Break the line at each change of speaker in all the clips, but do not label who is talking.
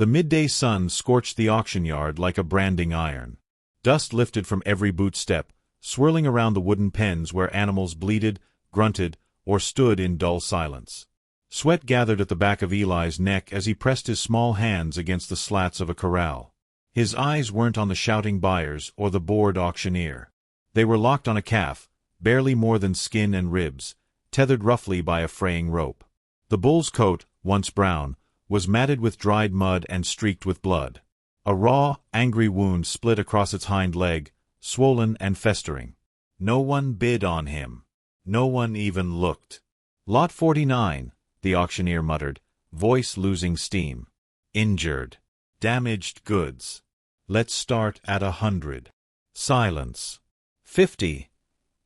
The midday sun scorched the auction yard like a branding iron. Dust lifted from every boot step, swirling around the wooden pens where animals bleated, grunted, or stood in dull silence. Sweat gathered at the back of Eli's neck as he pressed his small hands against the slats of a corral. His eyes weren't on the shouting buyers or the bored auctioneer. They were locked on a calf, barely more than skin and ribs, tethered roughly by a fraying rope. The bull's coat, once brown, was matted with dried mud and streaked with blood. A raw, angry wound split across its hind leg, swollen and festering. No one bid on him. No one even looked. "Lot 49, the auctioneer muttered, voice losing steam. "Injured. Damaged goods. Let's start at 100. Silence. 50.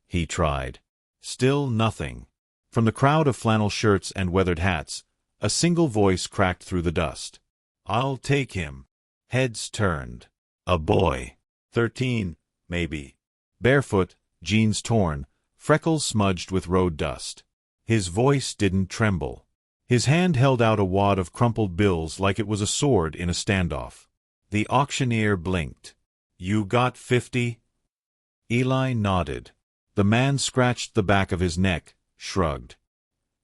He tried. Still nothing. From the crowd of flannel shirts and weathered hats, a single voice cracked through the dust. "I'll take him." Heads turned. A boy. 13, maybe. Barefoot, jeans torn, freckles smudged with road dust. His voice didn't tremble. His hand held out a wad of crumpled bills like it was a sword in a standoff. The auctioneer blinked. "You got 50? Eli nodded. The man scratched the back of his neck, shrugged.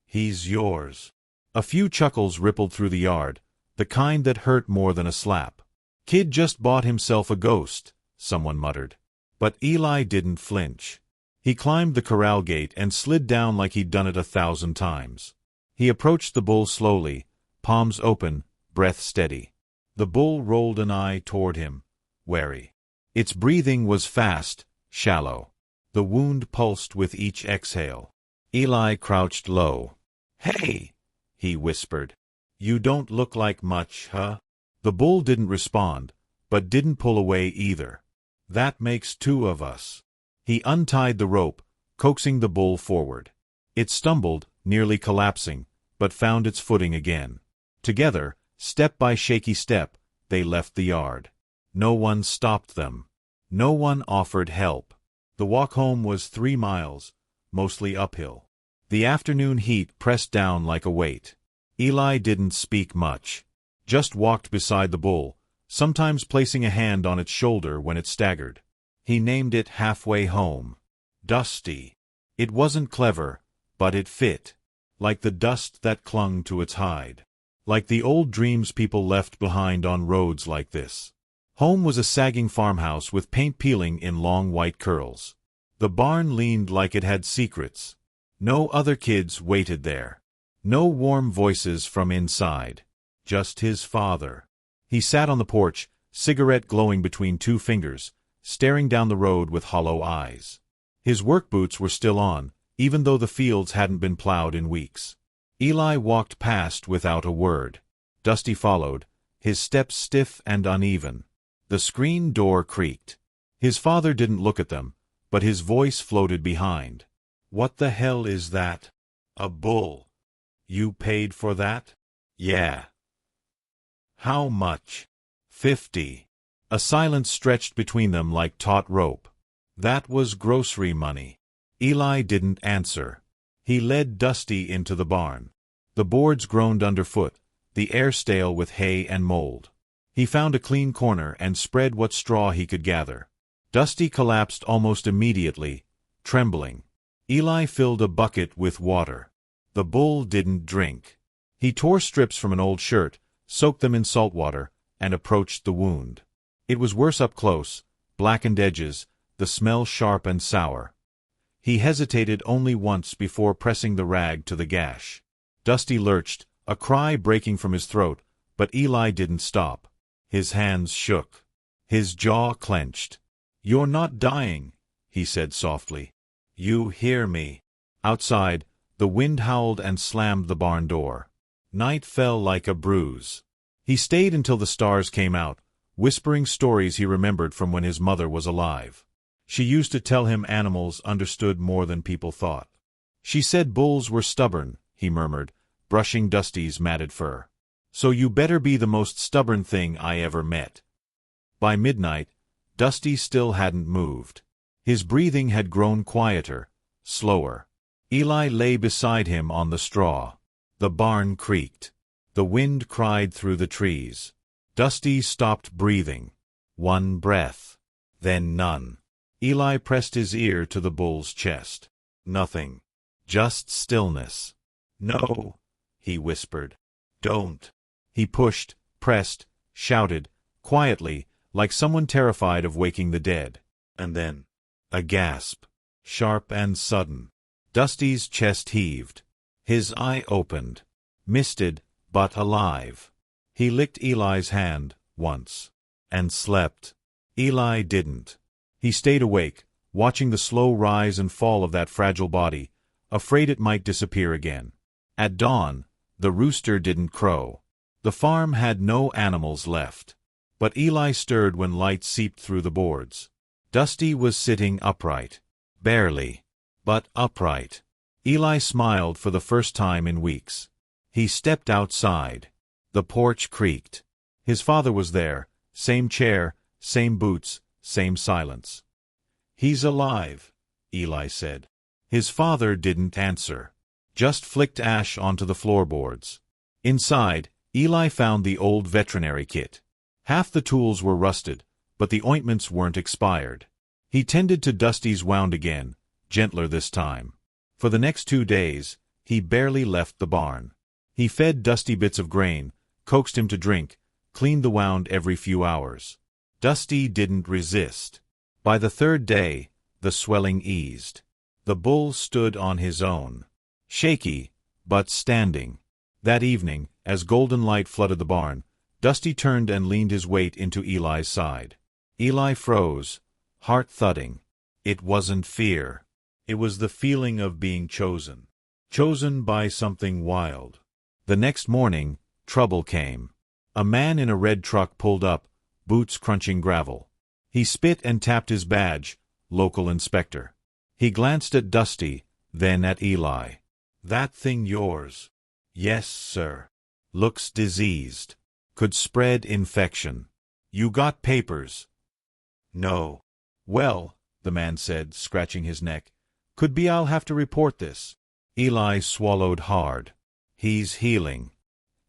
"He's yours." A few chuckles rippled through the yard, the kind that hurt more than a slap. "Kid just bought himself a ghost," someone muttered. But Eli didn't flinch. He climbed the corral gate and slid down like he'd done it 1,000 times. He approached the bull slowly, palms open, breath steady. The bull rolled an eye toward him, wary. Its breathing was fast, shallow. The wound pulsed with each exhale. Eli crouched low. "Hey," he whispered. "You don't look like much, huh?" The bull didn't respond, but didn't pull away either. "That makes 2 of us." He untied the rope, coaxing the bull forward. It stumbled, nearly collapsing, but found its footing again. Together, step by shaky step, they left the yard. No one stopped them. No one offered help. The walk home was 3 miles, mostly uphill. The afternoon heat pressed down like a weight. Eli didn't speak much. Just walked beside the bull, sometimes placing a hand on its shoulder when it staggered. He named it halfway home. Dusty. It wasn't clever, but it fit. Like the dust that clung to its hide. Like the old dreams people left behind on roads like this. Home was a sagging farmhouse with paint peeling in long white curls. The barn leaned like it had secrets. No other kids waited there. No warm voices from inside. Just his father. He sat on the porch, cigarette glowing between 2 fingers, staring down the road with hollow eyes. His work boots were still on, even though the fields hadn't been plowed in weeks. Eli walked past without a word. Dusty followed, his steps stiff and uneven. The screen door creaked. His father didn't look at them, but his voice floated behind. "What the hell is that?" "A bull." "You paid for that?" "Yeah." "How much?" 50. A silence stretched between them like taut rope. That was grocery money. Eli didn't answer. He led Dusty into the barn. The boards groaned underfoot, the air stale with hay and mold. He found a clean corner and spread what straw he could gather. Dusty collapsed almost immediately, trembling. Eli filled a bucket with water. The bull didn't drink. He tore strips from an old shirt, soaked them in salt water, and approached the wound. It was worse up close, blackened edges, the smell sharp and sour. He hesitated only once before pressing the rag to the gash. Dusty lurched, a cry breaking from his throat, but Eli didn't stop. His hands shook. His jaw clenched. "You're not dying," he said softly. "You hear me." Outside, the wind howled and slammed the barn door. Night fell like a bruise. He stayed until the stars came out, whispering stories he remembered from when his mother was alive. She used to tell him animals understood more than people thought. She said bulls were stubborn, he murmured, brushing Dusty's matted fur. "So you better be the most stubborn thing I ever met." By midnight, Dusty still hadn't moved. His breathing had grown quieter, slower. Eli lay beside him on the straw. The barn creaked. The wind cried through the trees. Dusty stopped breathing. One breath. Then none. Eli pressed his ear to the bull's chest. Nothing. Just stillness. "No," he whispered. "Don't." He pushed, pressed, shouted, quietly, like someone terrified of waking the dead. And then, a gasp. Sharp and sudden. Dusty's chest heaved. His eye opened. Misted, but alive. He licked Eli's hand, once. And slept. Eli didn't. He stayed awake, watching the slow rise and fall of that fragile body, afraid it might disappear again. At dawn, the rooster didn't crow. The farm had no animals left. But Eli stirred when light seeped through the boards. Dusty was sitting upright. Barely. But upright. Eli smiled for the first time in weeks. He stepped outside. The porch creaked. His father was there, same chair, same boots, same silence. "He's alive," Eli said. His father didn't answer. Just flicked ash onto the floorboards. Inside, Eli found the old veterinary kit. Half the tools were rusted, but the ointments weren't expired. He tended to Dusty's wound again, gentler this time. For the next 2 days, he barely left the barn. He fed Dusty bits of grain, coaxed him to drink, cleaned the wound every few hours. Dusty didn't resist. By the 3rd day, the swelling eased. The bull stood on his own. Shaky, but standing. That evening, as golden light flooded the barn, Dusty turned and leaned his weight into Eli's side. Eli froze, heart thudding. It wasn't fear. It was the feeling of being chosen. Chosen by something wild. The next morning, trouble came. A man in a red truck pulled up, boots crunching gravel. He spit and tapped his badge, local inspector. He glanced at Dusty, then at Eli. "That thing yours?" "Yes, sir." "Looks diseased. Could spread infection. You got papers?" "No." "Well," the man said, scratching his neck, "could be I'll have to report this." Eli swallowed hard. "He's healing.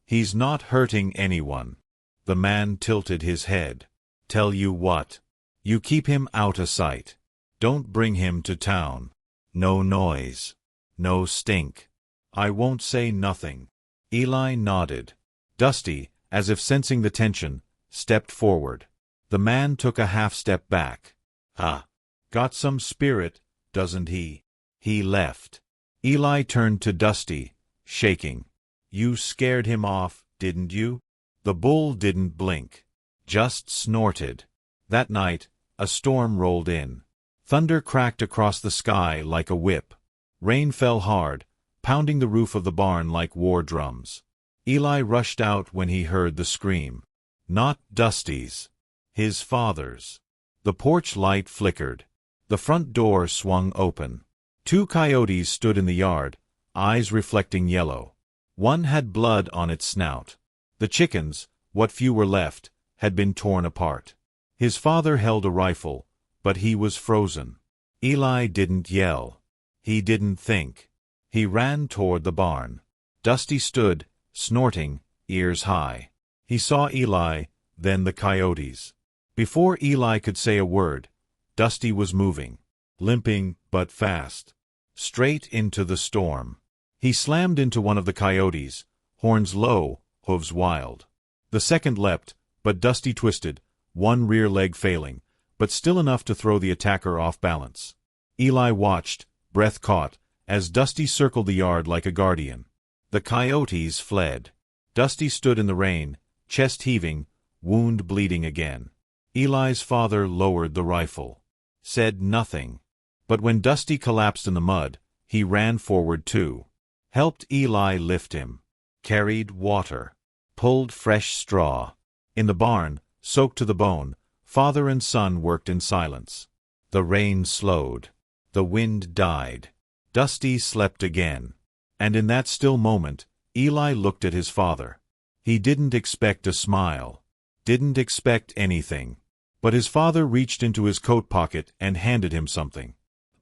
He's not hurting anyone." The man tilted his head. "Tell you what. You keep him out of sight. Don't bring him to town. No noise. No stink. I won't say nothing." Eli nodded. Dusty, as if sensing the tension, stepped forward. The man took a half-step back. "Ah, got some spirit, doesn't he?" He left. Eli turned to Dusty, shaking. "You scared him off, didn't you?" The bull didn't blink. Just snorted. That night, a storm rolled in. Thunder cracked across the sky like a whip. Rain fell hard, pounding the roof of the barn like war drums. Eli rushed out when he heard the scream. Not Dusty's. His father's. The porch light flickered. The front door swung open. 2 coyotes stood in the yard, eyes reflecting yellow. One had blood on its snout. The chickens, what few were left, had been torn apart. His father held a rifle, but he was frozen. Eli didn't yell. He didn't think. He ran toward the barn. Dusty stood, snorting, ears high. He saw Eli, then the coyotes. Before Eli could say a word, Dusty was moving, limping but fast, straight into the storm. He slammed into one of the coyotes, horns low, hooves wild. The second leapt, but Dusty twisted, one rear leg failing, but still enough to throw the attacker off balance. Eli watched, breath caught, as Dusty circled the yard like a guardian. The coyotes fled. Dusty stood in the rain, chest heaving, wound bleeding again. Eli's father lowered the rifle. Said nothing. But when Dusty collapsed in the mud, he ran forward too. Helped Eli lift him. Carried water. Pulled fresh straw. In the barn, soaked to the bone, father and son worked in silence. The rain slowed. The wind died. Dusty slept again. And in that still moment, Eli looked at his father. He didn't expect a smile. Didn't expect anything. But his father reached into his coat pocket and handed him something.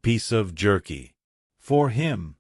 Piece of jerky. For him,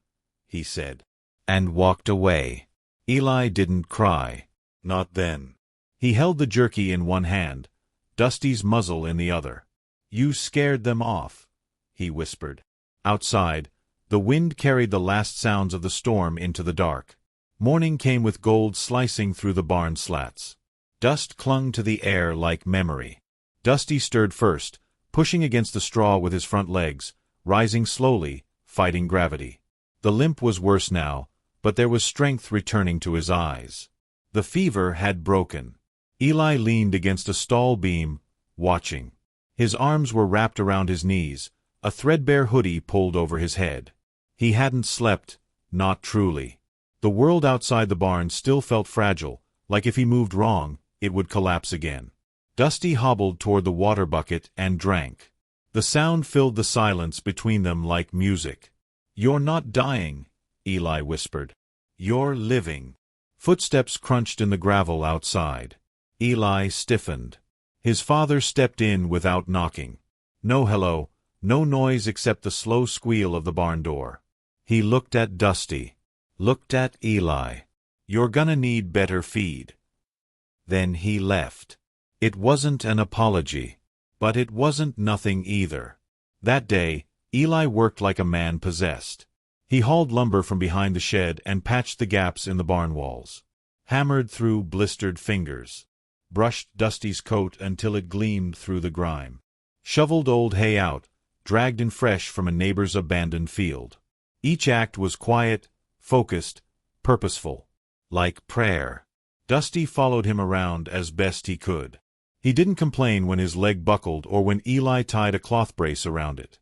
he said. And walked away. Eli didn't cry. Not then. He held the jerky in one hand, Dusty's muzzle in the other. "You scared them off," he whispered. Outside, the wind carried the last sounds of the storm into the dark. Morning came with gold slicing through the barn slats. Dust clung to the air like memory. Dusty stirred first, pushing against the straw with his front legs, rising slowly, fighting gravity. The limp was worse now, but there was strength returning to his eyes. The fever had broken. Eli leaned against a stall beam, watching. His arms were wrapped around his knees, a threadbare hoodie pulled over his head. He hadn't slept, not truly. The world outside the barn still felt fragile, like if he moved wrong, it would collapse again. Dusty hobbled toward the water bucket and drank. The sound filled the silence between them like music. "You're not dying," Eli whispered. "You're living." Footsteps crunched in the gravel outside. Eli stiffened. His father stepped in without knocking. No hello, no noise except the slow squeal of the barn door. He looked at Dusty. Looked at Eli. "You're gonna need better feed." Then he left. It wasn't an apology. But it wasn't nothing either. That day, Eli worked like a man possessed. He hauled lumber from behind the shed and patched the gaps in the barn walls. Hammered through blistered fingers. Brushed Dusty's coat until it gleamed through the grime. Shoveled old hay out, dragged in fresh from a neighbor's abandoned field. Each act was quiet, focused, purposeful. Like prayer. Dusty followed him around as best he could. He didn't complain when his leg buckled or when Eli tied a cloth brace around it.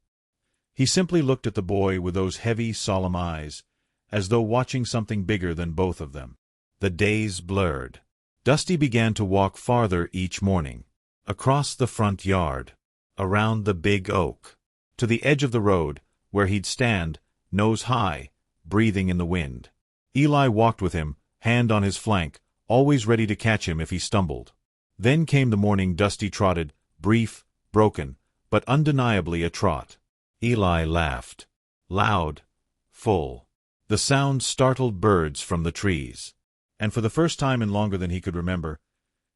He simply looked at the boy with those heavy, solemn eyes, as though watching something bigger than both of them. The days blurred. Dusty began to walk farther each morning. Across the front yard. Around the big oak. To the edge of the road, where he'd stand, nose high, breathing in the wind. Eli walked with him, hand on his flank, always ready to catch him if he stumbled. Then came the morning Dusty trotted, brief, broken, but undeniably a trot. Eli laughed. Loud, full. The sound startled birds from the trees. And for the first time in longer than he could remember,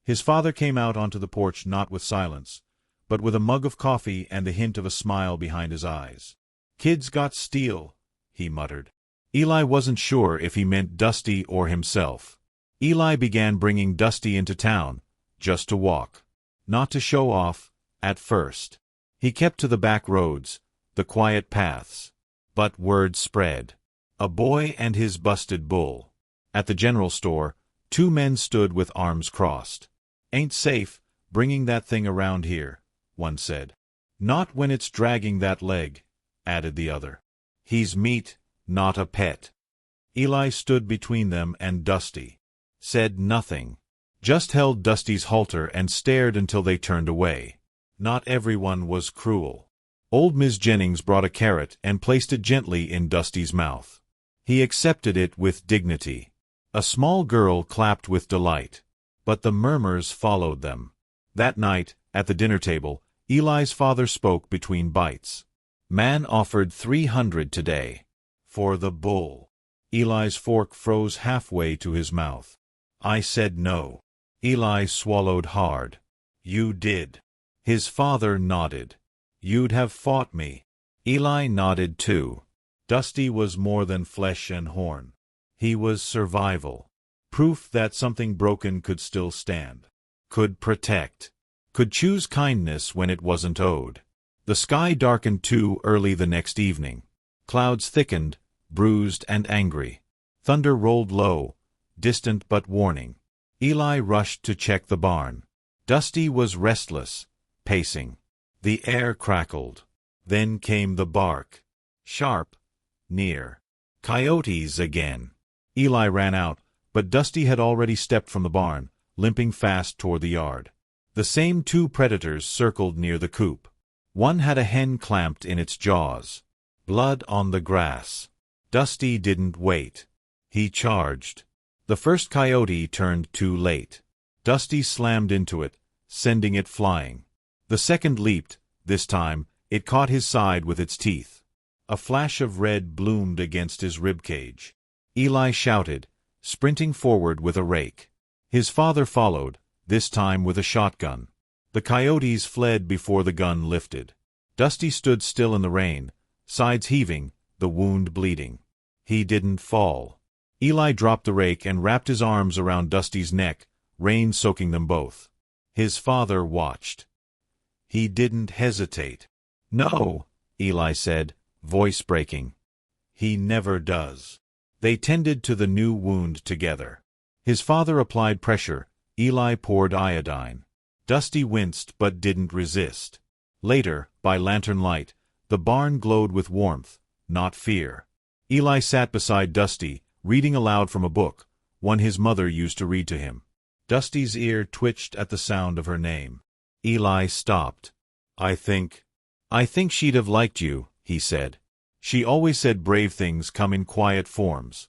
his father came out onto the porch not with silence, but with a mug of coffee and the hint of a smile behind his eyes. "Kids got steel," he muttered. Eli wasn't sure if he meant Dusty or himself. Eli began bringing Dusty into town, just to walk. Not to show off, at first. He kept to the back roads, the quiet paths. But word spread. A boy and his busted bull. At the general store, two men stood with arms crossed. "Ain't safe, bringing that thing around here," one said. "Not when it's dragging that leg," added the other. "He's meat, not a pet." Eli stood between them and Dusty. Said nothing. Just held Dusty's halter and stared until they turned away. Not everyone was cruel. Old Miss Jennings brought a carrot and placed it gently in Dusty's mouth. He accepted it with dignity. A small girl clapped with delight. But the murmurs followed them. That night, at the dinner table, Eli's father spoke between bites. "Man offered 300 today. For the bull." Eli's fork froze halfway to his mouth. "I said no." Eli swallowed hard. "You did." His father nodded. "You'd have fought me." Eli nodded too. Dusty was more than flesh and horn. He was survival. Proof that something broken could still stand. Could protect. Could choose kindness when it wasn't owed. The sky darkened too early the next evening. Clouds thickened, bruised and angry. Thunder rolled low, distant but warning. Eli rushed to check the barn. Dusty was restless, pacing. The air crackled. Then came the bark. Sharp, near. Coyotes again. Eli ran out, but Dusty had already stepped from the barn, limping fast toward the yard. The same two predators circled near the coop. One had a hen clamped in its jaws. Blood on the grass. Dusty didn't wait. He charged. The first coyote turned too late. Dusty slammed into it, sending it flying. The second leaped. This time, it caught his side with its teeth. A flash of red bloomed against his ribcage. Eli shouted, sprinting forward with a rake. His father followed, this time with a shotgun. The coyotes fled before the gun lifted. Dusty stood still in the rain, sides heaving, the wound bleeding. He didn't fall. Eli dropped the rake and wrapped his arms around Dusty's neck, rain soaking them both. His father watched. He didn't hesitate. "No," Eli said, voice breaking. "He never does." They tended to the new wound together. His father applied pressure. Eli poured iodine. Dusty winced but didn't resist. Later, by lantern light, the barn glowed with warmth, not fear. Eli sat beside Dusty, reading aloud from a book, one his mother used to read to him. Dusty's ear twitched at the sound of her name. Eli stopped. I think she'd have liked you," he said. "She always said brave things come in quiet forms."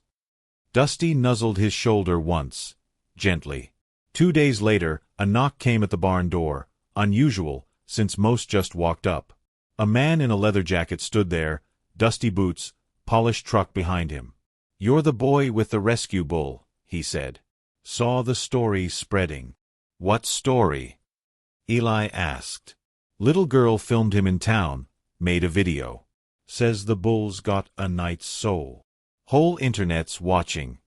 Dusty nuzzled his shoulder once, gently. 2 days later, a knock came at the barn door, unusual, since most just walked up. A man in a leather jacket stood there, dusty boots, polished truck behind him. "You're the boy with the rescue bull," he said. "Saw the story spreading." "What story?" Eli asked. "Little girl filmed him in town, made a video. Says the bull's got a knight's soul. Whole internet's watching."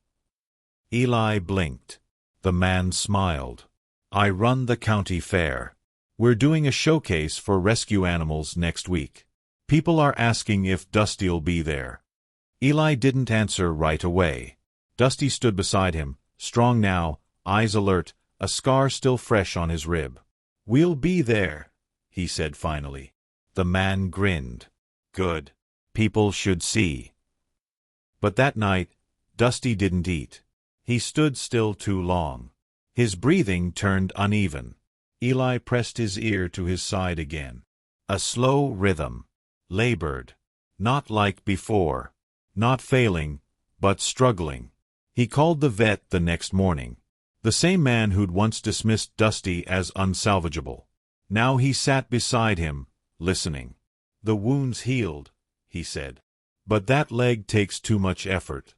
Eli blinked. The man smiled. "I run the county fair. We're doing a showcase for rescue animals next week. People are asking if Dusty'll be there." Eli didn't answer right away. Dusty stood beside him, strong now, eyes alert, a scar still fresh on his rib. "We'll be there," he said finally. The man grinned. "Good. People should see." But that night, Dusty didn't eat. He stood still too long. His breathing turned uneven. Eli pressed his ear to his side again. A slow rhythm. Labored. Not like before. Not failing, but struggling. He called the vet the next morning. The same man who'd once dismissed Dusty as unsalvageable. Now he sat beside him, listening. "The wound's healed," he said. "But that leg takes too much effort.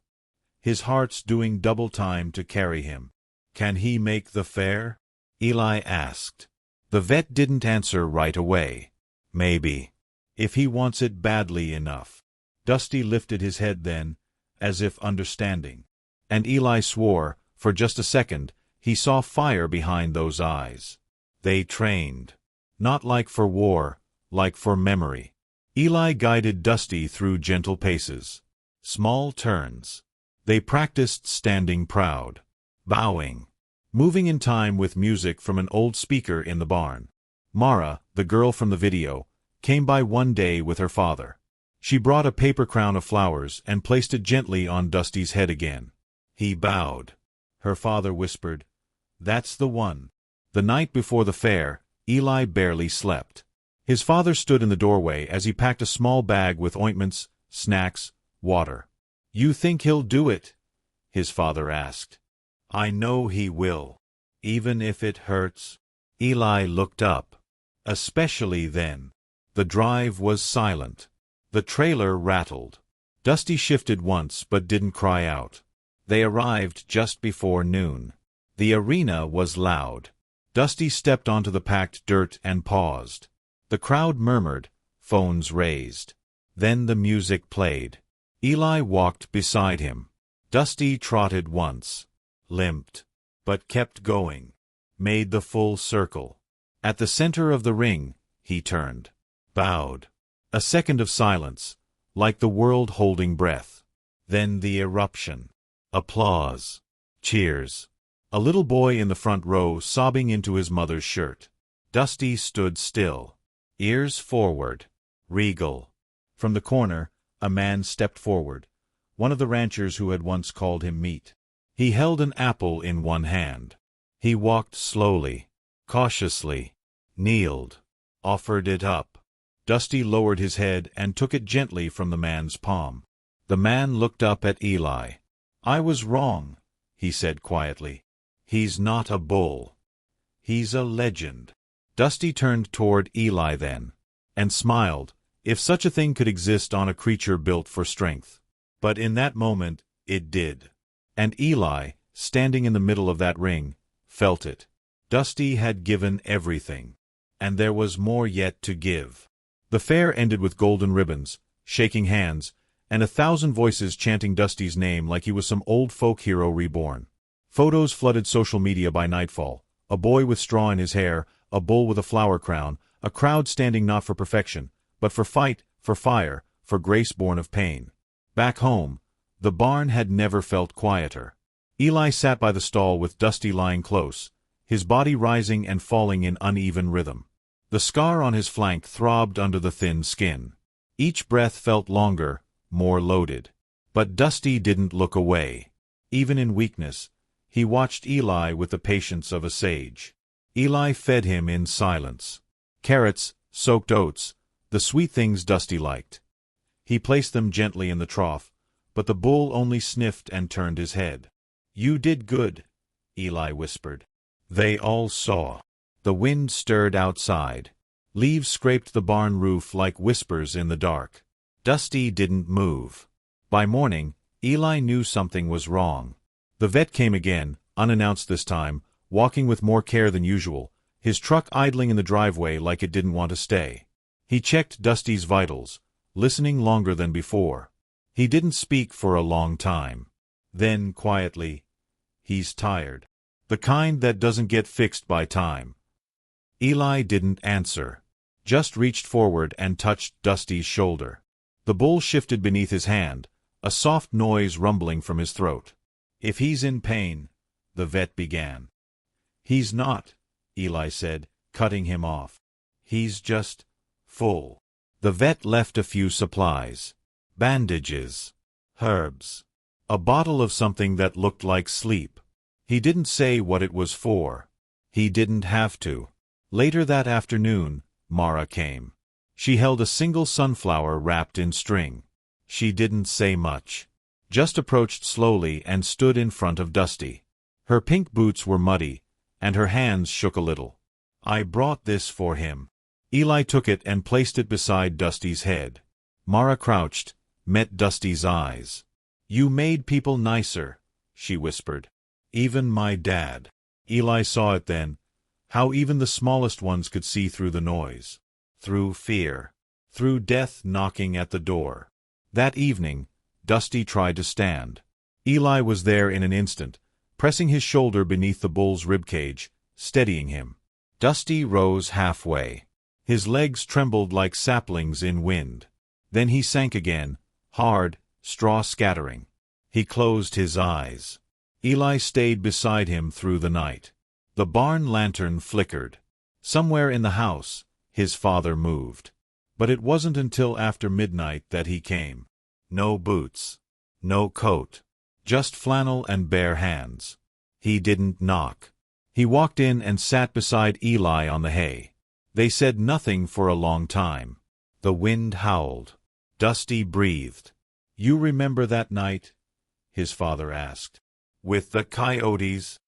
His heart's doing double time to carry him. Can he make the fair?" Eli asked. The vet didn't answer right away. "Maybe. If he wants it badly enough." Dusty lifted his head then, as if understanding. And Eli swore, for just a second, he saw fire behind those eyes. They trained. Not like for war, like for memory. Eli guided Dusty through gentle paces. Small turns. They practiced standing proud. Bowing. Moving in time with music from an old speaker in the barn. Mara, the girl from the video, came by one day with her father. She brought a paper crown of flowers and placed it gently on Dusty's head again. He bowed. Her father whispered, "That's the one." The night before the fair, Eli barely slept. His father stood in the doorway as he packed a small bag with ointments, snacks, water. "You think he'll do it?" his father asked. "I know he will. Even if it hurts." Eli looked up. Especially then. The drive was silent. The trailer rattled. Dusty shifted once but didn't cry out. They arrived just before noon. The arena was loud. Dusty stepped onto the packed dirt and paused. The crowd murmured, phones raised. Then the music played. Eli walked beside him. Dusty trotted once. Limped. But kept going. Made the full circle. At the center of the ring, he turned. Bowed. A second of silence, like the world holding breath. Then the eruption. Applause. Cheers. A little boy in the front row sobbing into his mother's shirt. Dusty stood still. Ears forward. Regal. From the corner, a man stepped forward, one of the ranchers who had once called him meat. He held an apple in one hand. He walked slowly, cautiously, kneeled, offered it up. Dusty lowered his head and took it gently from the man's palm. The man looked up at Eli. "I was wrong," he said quietly. "He's not a bull. He's a legend." Dusty turned toward Eli then, and smiled, if such a thing could exist on a creature built for strength. But in that moment, it did. And Eli, standing in the middle of that ring, felt it. Dusty had given everything. And there was more yet to give. The fair ended with golden ribbons, shaking hands, and 1,000 voices chanting Dusty's name like he was some old folk hero reborn. Photos flooded social media by nightfall. A boy with straw in his hair, a bull with a flower crown, a crowd standing not for perfection, but for fight, for fire, for grace born of pain. Back home, the barn had never felt quieter. Eli sat by the stall with Dusty lying close, his body rising and falling in uneven rhythm. The scar on his flank throbbed under the thin skin. Each breath felt longer, more loaded. But Dusty didn't look away. Even in weakness, he watched Eli with the patience of a sage. Eli fed him in silence. Carrots, soaked oats, the sweet things Dusty liked. He placed them gently in the trough, but the bull only sniffed and turned his head. "You did good," Eli whispered. They all saw. The wind stirred outside. Leaves scraped the barn roof like whispers in the dark. Dusty didn't move. By morning, Eli knew something was wrong. The vet came again, unannounced this time, walking with more care than usual, his truck idling in the driveway like it didn't want to stay. He checked Dusty's vitals, listening longer than before. He didn't speak for a long time. Then, quietly, "He's tired. The kind that doesn't get fixed by time." Eli didn't answer, just reached forward and touched Dusty's shoulder. The bull shifted beneath his hand, a soft noise rumbling from his throat. "If he's in pain," the vet began. "He's not," Eli said, cutting him off. "He's just full." The vet left a few supplies. Bandages. Herbs. A bottle of something that looked like sleep. He didn't say what it was for. He didn't have to. Later that afternoon, Mara came. She held a single sunflower wrapped in string. She didn't say much. Just approached slowly and stood in front of Dusty. Her pink boots were muddy, and her hands shook a little. "I brought this for him." Eli took it and placed it beside Dusty's head. Mara crouched, met Dusty's eyes. "You made people nicer," she whispered. "Even my dad." Eli saw it then, how even the smallest ones could see through the noise. Through fear. Through death knocking at the door. That evening, Dusty tried to stand. Eli was there in an instant, pressing his shoulder beneath the bull's ribcage, steadying him. Dusty rose halfway. His legs trembled like saplings in wind. Then he sank again, hard, straw scattering. He closed his eyes. Eli stayed beside him through the night. The barn lantern flickered. Somewhere in the house, his father moved. But it wasn't until after midnight that he came. No boots. No coat. Just flannel and bare hands. He didn't knock. He walked in and sat beside Eli on the hay. They said nothing for a long time. The wind howled. Dusty breathed. "You remember that night?" his father asked. "With the coyotes?"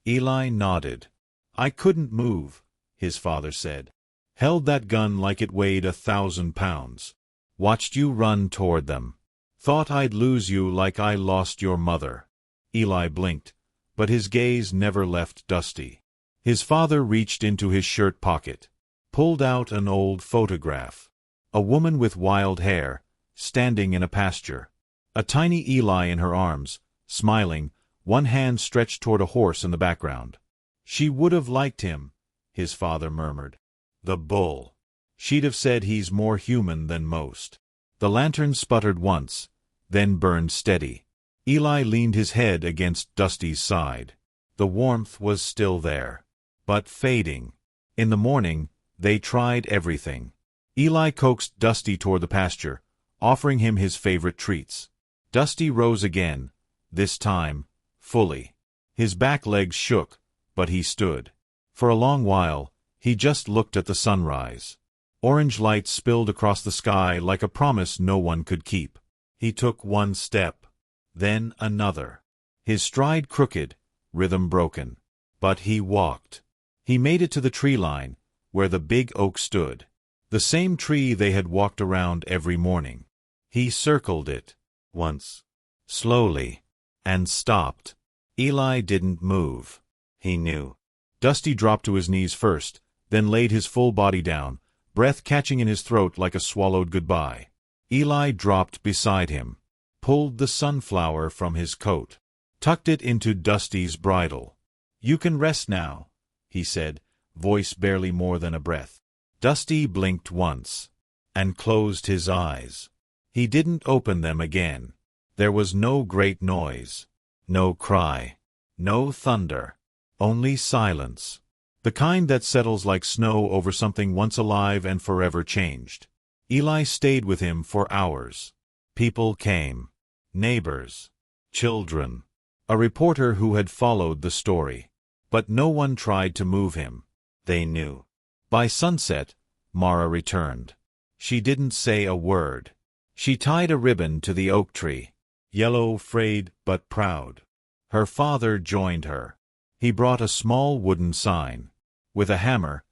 Eli nodded. "I couldn't move," his father said. "Held that gun like it weighed 1,000 pounds. Watched you run toward them. Thought I'd lose you like I lost your mother." Eli blinked, but his gaze never left Dusty. His father reached into his shirt pocket, pulled out an old photograph. A woman with wild hair, standing in a pasture. A tiny Eli in her arms, smiling, one hand stretched toward a horse in the background. "She would have liked him," his father murmured. "The bull. She'd have said he's more human than most." The lantern sputtered once, then burned steady. Eli leaned his head against Dusty's side. The warmth was still there, but fading. In the morning, they tried everything. Eli coaxed Dusty toward the pasture, offering him his favorite treats. Dusty rose again, this time, fully. His back legs shook, but he stood. For a long while, he just looked at the sunrise. Orange light spilled across the sky like a promise no one could keep. He took one step, then another. His stride crooked, rhythm broken. But he walked. He made it to the tree line, where the big oak stood. The same tree they had walked around every morning. He circled it, once, slowly, and stopped. Eli didn't move. He knew. Dusty dropped to his knees first, then laid his full body down, breath catching in his throat like a swallowed goodbye. Eli dropped beside him, pulled the sunflower from his coat, tucked it into Dusty's bridle. "You can rest now," he said, voice barely more than a breath. Dusty blinked once, and closed his eyes. He didn't open them again. There was no great noise, no cry, no thunder, only silence. The kind that settles like snow over something once alive and forever changed. Eli stayed with him for hours. People came. Neighbors. Children. A reporter who had followed the story. But no one tried to move him. They knew. By sunset, Mara returned. She didn't say a word. She tied a ribbon to the oak tree. Yellow, frayed, but proud. Her father joined her. He brought a small wooden sign. With a hammer,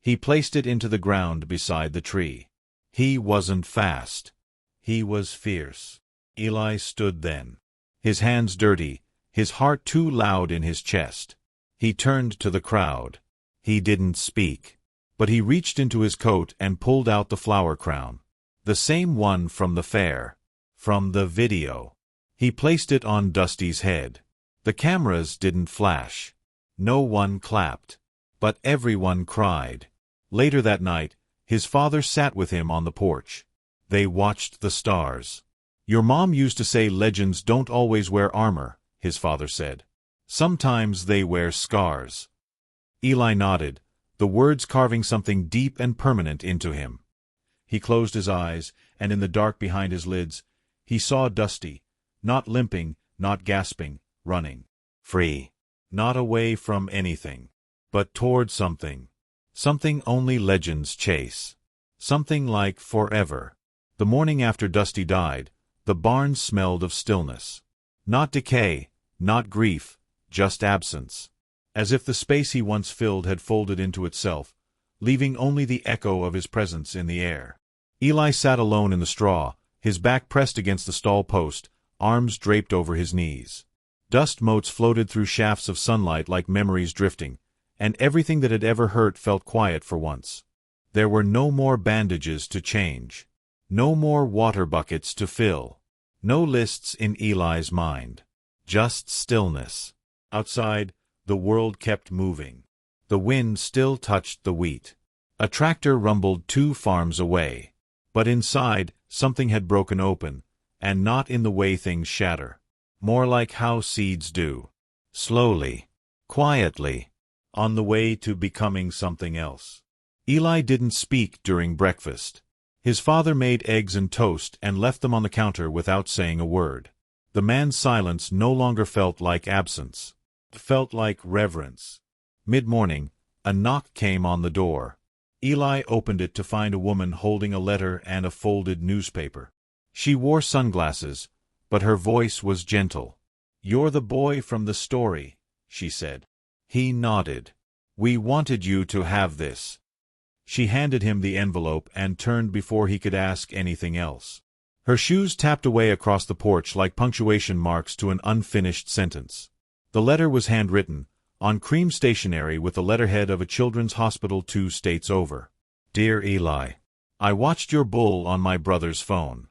he placed it into the ground beside the tree. He wasn't fast. He was fierce. Eli stood then, his hands dirty, his heart too loud in his chest. He turned to the crowd. He didn't speak, but he reached into his coat and pulled out the flower crown. The same one from the fair, from the video. He placed it on Dusty's head. The cameras didn't flash. No one clapped. But everyone cried. Later that night, his father sat with him on the porch. They watched the stars. "Your mom used to say legends don't always wear armor," his father said. "Sometimes they wear scars." Eli nodded, the words carving something deep and permanent into him. He closed his eyes, and in the dark behind his lids, he saw Dusty, not limping, not gasping, running. Free. Not away from anything, but toward something. Something only legends chase. Something like forever. The morning after Dusty died, the barn smelled of stillness. Not decay, not grief, just absence. As if the space he once filled had folded into itself, leaving only the echo of his presence in the air. Eli sat alone in the straw, his back pressed against the stall post, arms draped over his knees. Dust motes floated through shafts of sunlight like memories drifting, and everything that had ever hurt felt quiet for once. There were no more bandages to change. No more water buckets to fill. No lists in Eli's mind. Just stillness. Outside, the world kept moving. The wind still touched the wheat. A tractor rumbled 2 farms away. But inside, something had broken open, and not in the way things shatter. More like how seeds do. Slowly. Quietly. On the way to becoming something else. Eli didn't speak during breakfast. His father made eggs and toast and left them on the counter without saying a word. The man's silence no longer felt like absence. It felt like reverence. Mid-morning, a knock came on the door. Eli opened it to find a woman holding a letter and a folded newspaper. She wore sunglasses, but her voice was gentle. "You're the boy from the story," she said. He nodded. "We wanted you to have this." She handed him the envelope and turned before he could ask anything else. Her shoes tapped away across the porch like punctuation marks to an unfinished sentence. The letter was handwritten, on cream stationery with the letterhead of a children's hospital 2 states over. "Dear Eli, I watched your bull on my brother's phone.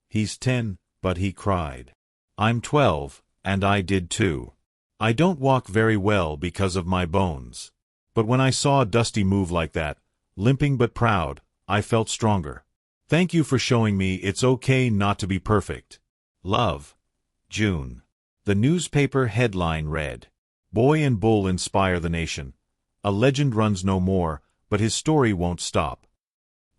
He's 10, but he cried. I'm 12, and I did too. I don't walk very well because of my bones. But when I saw Dusty move like that, limping but proud, I felt stronger. Thank you for showing me it's okay not to be perfect. Love. June." The newspaper headline read, "Boy and Bull inspire the nation. A legend runs no more, but his story won't stop."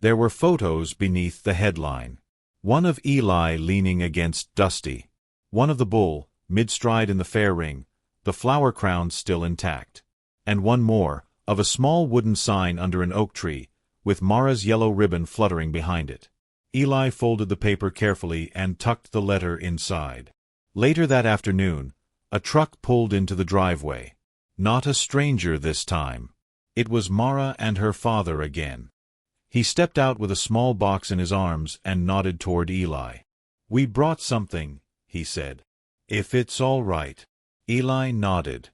There were photos beneath the headline. One of Eli leaning against Dusty. One of the bull, mid-stride in the fair ring, the flower crown still intact. And one more, of a small wooden sign under an oak tree, with Mara's yellow ribbon fluttering behind it. Eli folded the paper carefully and tucked the letter inside. Later that afternoon, a truck pulled into the driveway. Not a stranger this time. It was Mara and her father again. He stepped out with a small box in his arms and nodded toward Eli. "We brought something," he said. "If it's all right." Eli nodded.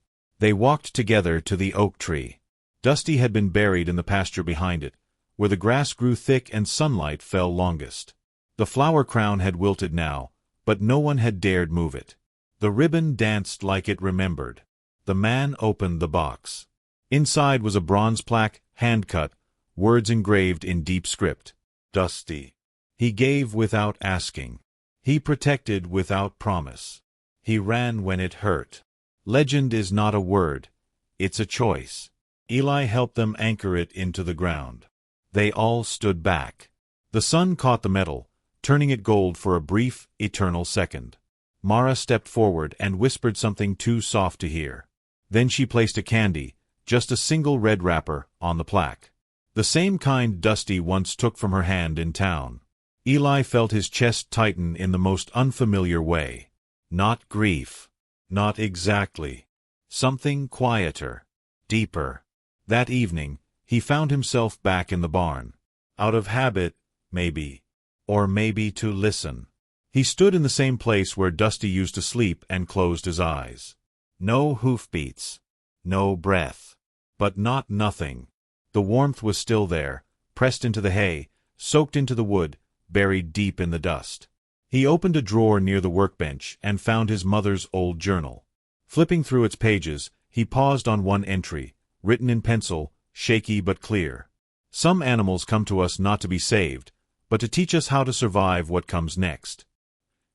They walked together to the oak tree. Dusty had been buried in the pasture behind it, where the grass grew thick and sunlight fell longest. The flower crown had wilted now, but no one had dared move it. The ribbon danced like it remembered. The man opened the box. Inside was a bronze plaque, hand-cut, words engraved in deep script. Dusty. He gave without asking. He protected without promise. He ran when it hurt. Legend is not a word, it's a choice. Eli helped them anchor it into the ground. They all stood back. The sun caught the metal, turning it gold for a brief, eternal second. Mara stepped forward and whispered something too soft to hear. Then she placed a candy, just a single red wrapper, on the plaque. The same kind Dusty once took from her hand in town. Eli felt his chest tighten in the most unfamiliar way. Not grief. Not exactly. Something quieter. Deeper. That evening, he found himself back in the barn. Out of habit, maybe. Or maybe to listen. He stood in the same place where Dusty used to sleep and closed his eyes. No hoofbeats. No breath. But not nothing. The warmth was still there, pressed into the hay, soaked into the wood, buried deep in the dust. He opened a drawer near the workbench and found his mother's old journal. Flipping through its pages, he paused on one entry, written in pencil, shaky but clear. Some animals come to us not to be saved, but to teach us how to survive what comes next.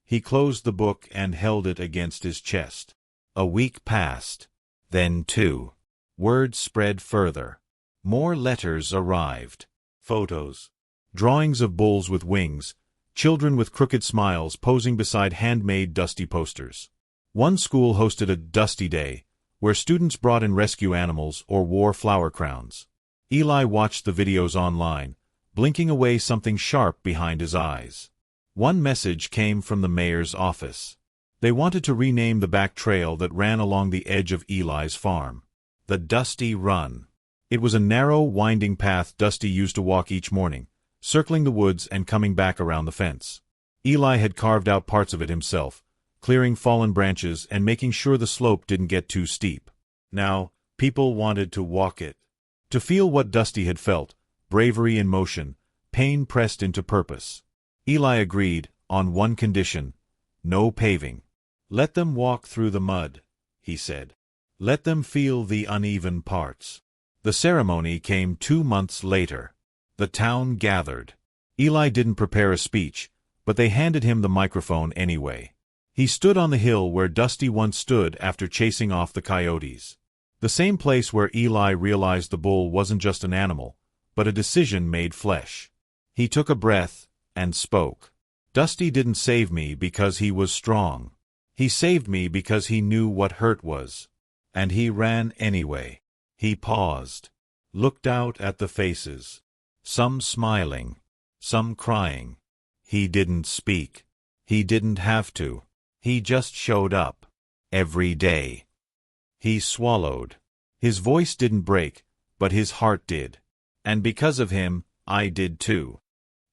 He closed the book and held it against his chest. A week passed. Then 2. Word spread further. More letters arrived. Photos. Drawings of bulls with wings, children with crooked smiles posing beside handmade Dusty posters. One school hosted a Dusty Day, where students brought in rescue animals or wore flower crowns. Eli watched the videos online, blinking away something sharp behind his eyes. One message came from the mayor's office. They wanted to rename the back trail that ran along the edge of Eli's farm. The Dusty Run. It was a narrow, winding path Dusty used to walk each morning, circling the woods and coming back around the fence. Eli had carved out parts of it himself, clearing fallen branches and making sure the slope didn't get too steep. Now, people wanted to walk it. To feel what Dusty had felt, bravery in motion, pain pressed into purpose. Eli agreed, on one condition: no paving. Let them walk through the mud, he said. Let them feel the uneven parts. The ceremony came 2 months later. The town gathered. Eli didn't prepare a speech, but they handed him the microphone anyway. He stood on the hill where Dusty once stood after chasing off the coyotes. The same place where Eli realized the bull wasn't just an animal, but a decision made flesh. He took a breath and spoke. Dusty didn't save me because he was strong. He saved me because he knew what hurt was. And he ran anyway. He paused, looked out at the faces. Some smiling, some crying. He didn't speak. He didn't have to. He just showed up. Every day. He swallowed. His voice didn't break, but his heart did. And because of him, I did too.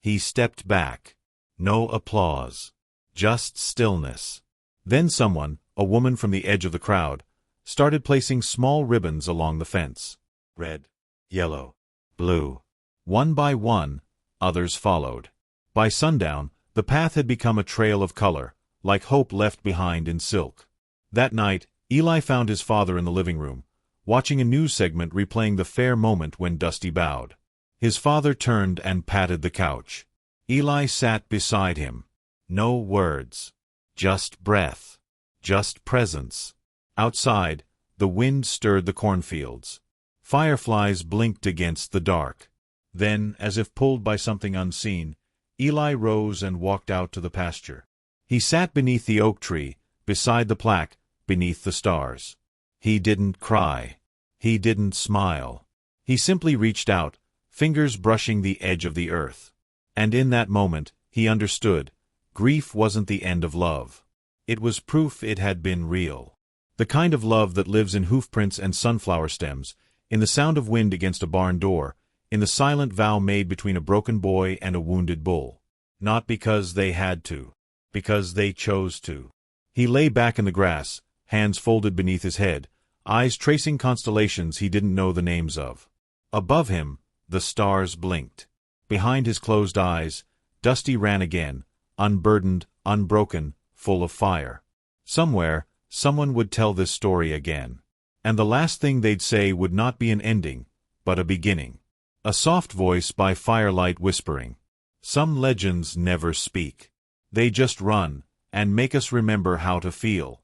He stepped back. No applause. Just stillness. Then someone, a woman from the edge of the crowd, started placing small ribbons along the fence. Red, yellow, blue. One by one, others followed. By sundown, the path had become a trail of color, like hope left behind in silk. That night, Eli found his father in the living room, watching a news segment replaying the fair moment when Dusty bowed. His father turned and patted the couch. Eli sat beside him. No words. Just breath. Just presence. Outside, the wind stirred the cornfields. Fireflies blinked against the dark. Then, as if pulled by something unseen, Eli rose and walked out to the pasture. He sat beneath the oak tree, beside the plaque, beneath the stars. He didn't cry. He didn't smile. He simply reached out, fingers brushing the edge of the earth. And in that moment, he understood. Grief wasn't the end of love. It was proof it had been real. The kind of love that lives in hoofprints and sunflower stems, in the sound of wind against a barn door, in the silent vow made between a broken boy and a wounded bull. Not because they had to. Because they chose to. He lay back in the grass, hands folded beneath his head, eyes tracing constellations he didn't know the names of. Above him, the stars blinked. Behind his closed eyes, Dusty ran again, unburdened, unbroken, full of fire. Somewhere, someone would tell this story again. And the last thing they'd say would not be an ending, but a beginning. A soft voice by firelight whispering. Some legends never speak. They just run, and make us remember how to feel.